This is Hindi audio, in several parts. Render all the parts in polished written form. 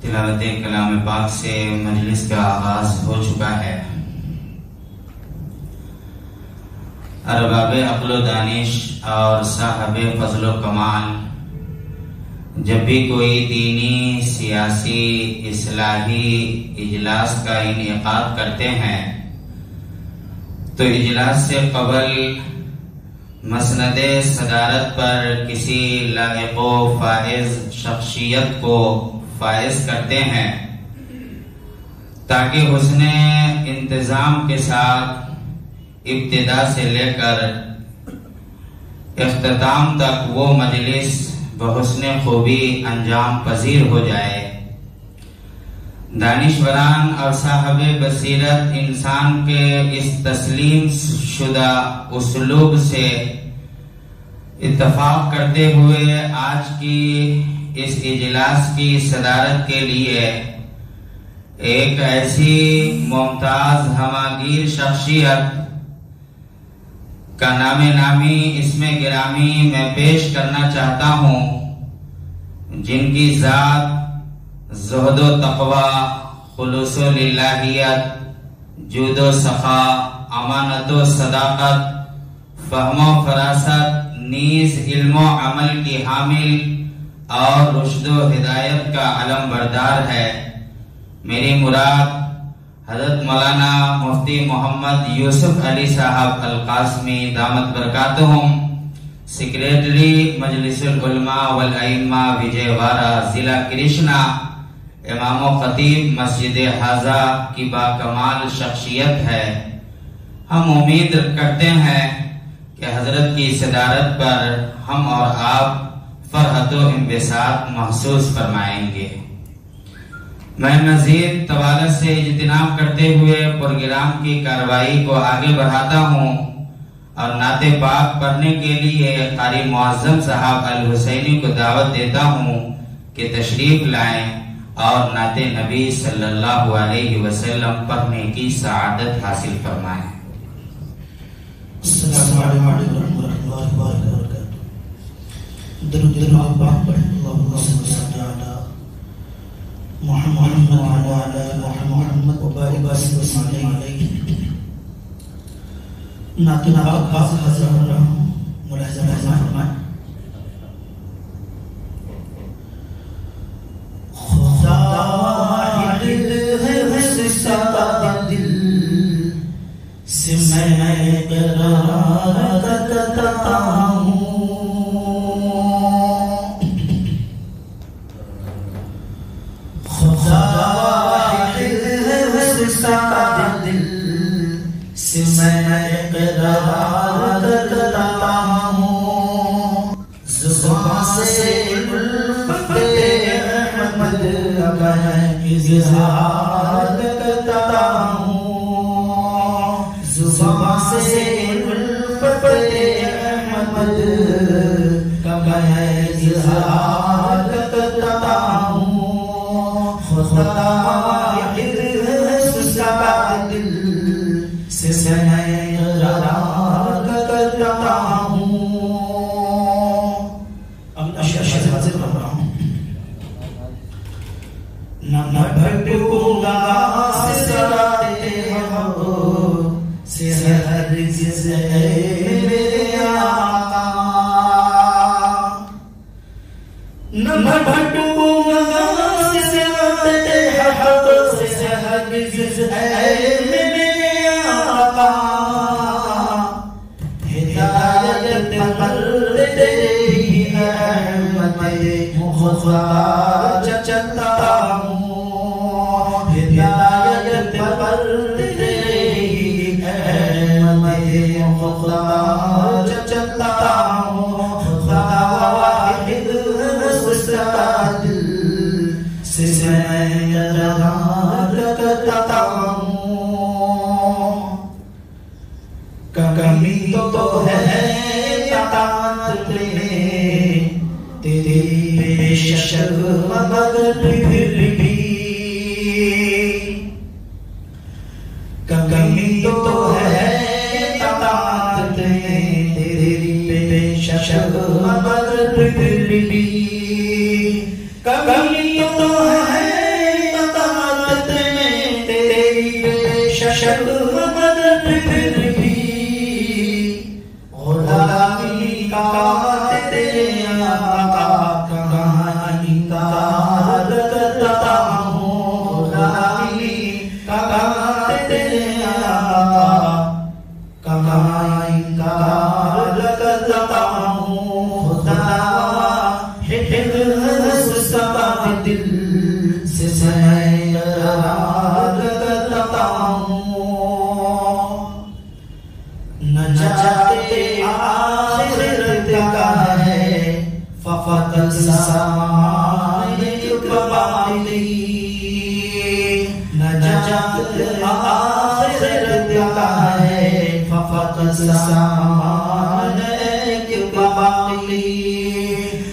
तिलावत कलाम पाक से मजलिस का आगाज हो चुका है। अरबाबे अक्ल दानिश और साहबे फजलो कमाल जब भी कोई दीनी, सियासी, इस्लाही इजलास का इनेकाद करते हैं तो इजलास से कबल मसनदे सदारत पर किसी लायक़ो फाइज शख्सियत को फाइज करते हैं ताकि हुस्ने इंतजाम के साथ इब्तिदा से लेकर इख्तिताम तक वो मजलिस बहुस्ने खूबी अंजाम पजीर हो जाए। दानिशवरान और साहबे बसीरत इंसान के इस तस्लीम शुदा उसलूब से इत्तफाक करते हुए आज की इस इजलास की सदारत के लिए एक ऐसी मुमताज हमागीर शख्सियत का नामे नामी इसमें गिरामी मैं पेश करना चाहता हूँ, जिनकी जात ज़ुहदो तक़वा, खुलूसो लिल्लाहियत, जूदो सखा, अमानतो सदाकत, फहमो फरासत, नीज़ इल्मो अमल की हामिल और रुश्दो हिदायत का अलम बरदार है। मेरी मुराद हज़रत मौलाना मुफ्ती मोहम्मद यूसुफ अली साहब अल कासमी दामत बरकातुहुम, सेक्रेटरी मजलिसुल उलमा वल अइम्मा विजयवाड़ा जिला कृष्णा, इमाम व खतीब मस्जिद हाजा की बाकमाल शख्सियत है। हम उम्मीद करते हैं कि हजरत की सदारत पर हम और आप फरहतो इंबिसात महसूस फरमाएंगे। मैं मजीद तवालत से इज्तिनाब करते हुए प्रोग्राम की कार्रवाई को आगे बढ़ाता हूँ और नाते पाक पढ़ने के लिए कारी मुअज्जम साहब अल हुसैनी को दावत देता हूँ कि तशरीफ लाएं और नाते नबी सल्लल्लाहु अलैहि वसल्लम पढ़ने की सआदत हासिल फरमाएं। कमी तो है शक मगर फिर भी गुलामी का तेरे आका कहाँ इनकार करता हूँ, गुलामी का तेरे आका कहाँ इनकार करता हूँ। खुदा हिफ्ज़ समा दिल से सैरार करता हूँ। नजाते आखिरत का है फ़क़त सामाने बातिली, नजाते आखिरत का है फ़क़त सामाने बातिली,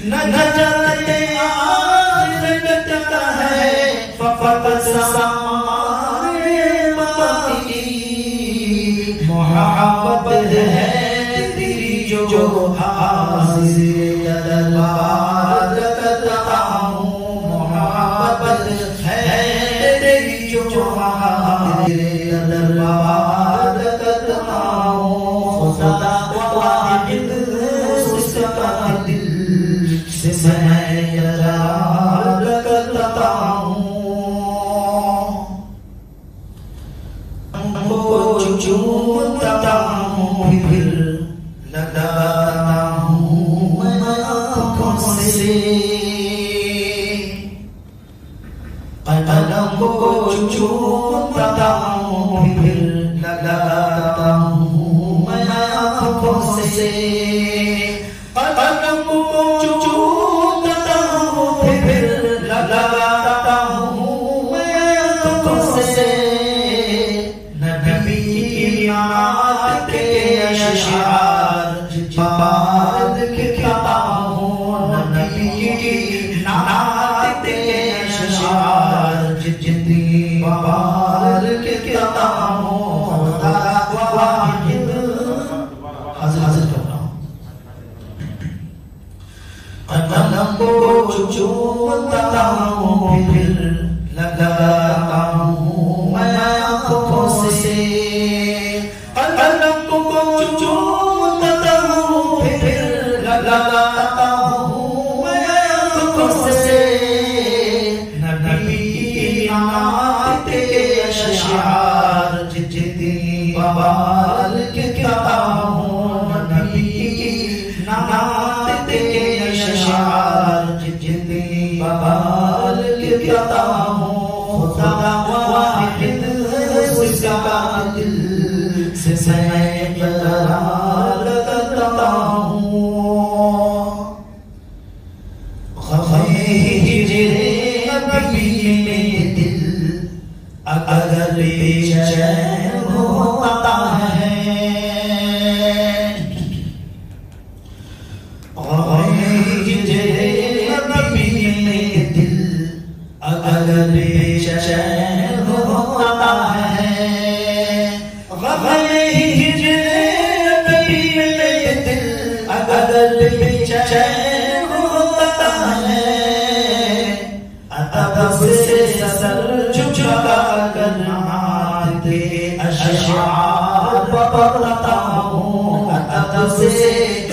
नजाते आखिरत का है फ़क़त सामाने बातिली। मोहब्बत है तेरी जो हाज़िर दरबार करता हूँ, मोहब्बत है तेरी जो हाज़िर दरबार करता हूँ। खुदा वाहिद उसका दिल से मैं इक़रार करता हूँ। चूमता हूँ फिर लगाता हूँ मैं आँखों से, कलम को चूमता हूँ फिर लगाता हूँ मैं आँखों से, कलम को चूमता हूँ फिर लगाता हूँ मैं आँखों से। नबी की नात के अशआर बार लिखता हूँ, नबी की नात के अशआर जितनी बार लिखता हूँ। खुदा वाहिद हाज़िर कर रहा हूँ। कलम को चूमता हूँ फिर लगाता हूँ मैं आँखों से, कलम को चूमता हूँ फिर लगाता हूँ मैं आँखों से। नबी की नात के अशआर जितनी बार लिखता हूँ, नबी की नात के अशआर जितनी बार लिखता हूँ। खुदा वाहिद उसका दिल से मैं इक़रार करता हूँ। हिजरे नबी में दिल अगर बेचैन होता है, हिजरे नबी में दिल अगर बेचैन होता है, हिजरे नबी में दिल अगर बेचैन होता है। अदब से सर झुका कर नाते अशआर पढ़ता हूँ, अदब से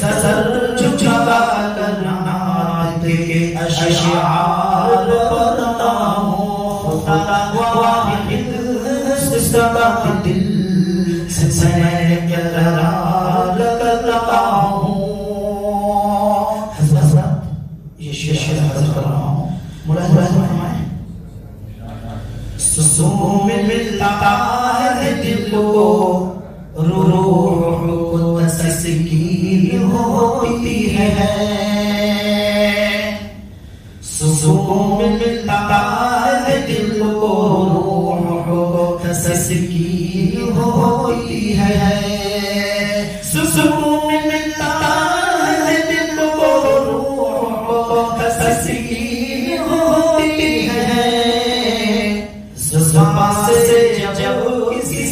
सर झुका कर नाते अशआर पढ़ता हूँ। खुदा वाहिद उसका दिल से मैं इक़रार करता हूँ। हज़रत ये शेर हाज़िर कर रहा हूँ, मुलाहिज़ा फरमाएं। सुकून मिलता है दिल को, रूह को तस्कीन होती है, सुकून मिलता है दिल को, रूह को तस्कीन होती है, सुकून मिलता है दिल को, रूह को तस्कीन होती है। ज़ुबान से जब किसी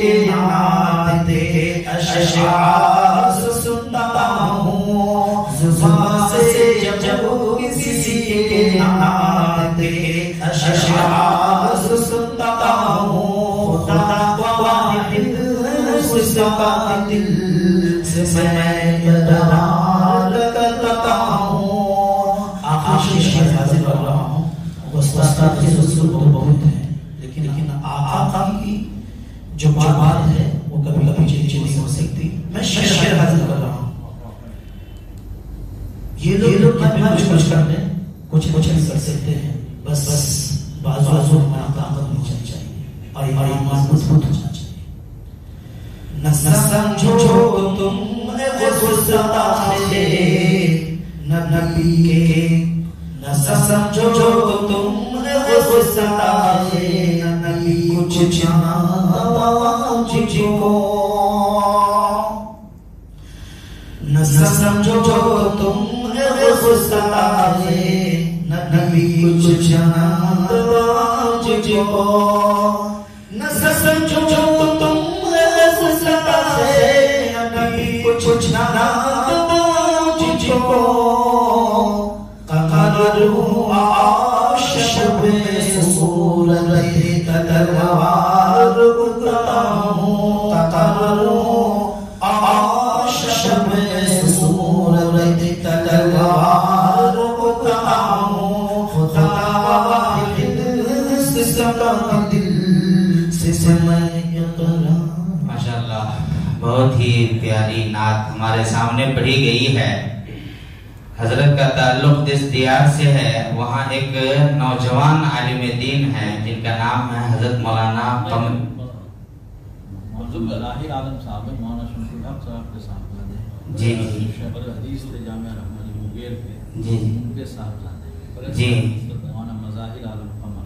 के नाते अशआर सुनता हूँ, ज़ुबान से जब किसी के नाते अशआर सुनता हूँ। खुदा से मैं इकरार करता हूँ। आखिर शेर हाजिर कर रहा हूँ। उस्ताद के सुसुर तो बहुत है, लेकिन आका की जो बात है वो कभी कभी चीज नहीं हो सकती। मैं शेर हाजिर कर रहा हूँ। ये लोग कुछ कर ले, कुछ नहीं कर सकते हैं। बस बाजू में ताकत होनी चाहिए और ईमान मजबूत होना चाहिए। न समझो तुम गुस्ताखे नबी के, न समझो तुम गुस्ताखे नबी कुछ मुझको, न समझो तुम गुस्ताखे नबी कुछ मुझको, न समझो तुम गुस्ताखे नबी कुछ मुझको। करूँ आशब सूरत तलवार उठाऊं, करूँ आशब सूरत तलवार उठाऊं। खुदा दिल से मैं इकरार। माशाअल्लाह, बहुत ही प्यारी नात हमारे सामने पढ़ी गई है। हजरत का ताल्लुक जिस दियार से है, वहाँ एक नौजवान आलिम दीन है जिनका नाम है हजरत मौलाना कमर आलम साहब है, मौलाना शमशुल हक साहब के साहब जी हदीस थे जामिया रहमानी मुंगेर के जी उनके साहब जी मौलाना मज़ाहिर आलम कमर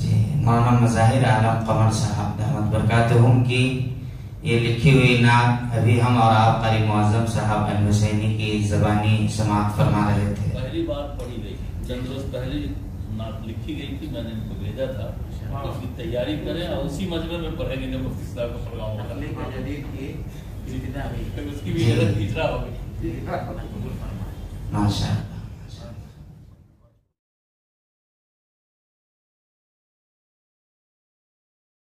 जी मौलाना मज़ाहिर आलम कमर साहब दामद बरकातहुम की ये लिखी हुई नात अभी हम और आप क़ारी मुअज़्ज़म साहब अल हुसैनी की ज़बानी समाअत फरमा रहे थे। पहली बार पढ़ी गई, चंद रोज पहले नात लिखी गई थी, मैंने इनको भेजा था उसकी तैयारी करें और उसी मजमे में पढ़ेंगे जब मुफ्ती साहब का प्रोग्राम होगा। उसकी भी जरूरत हो गई। माशाअल्लाह।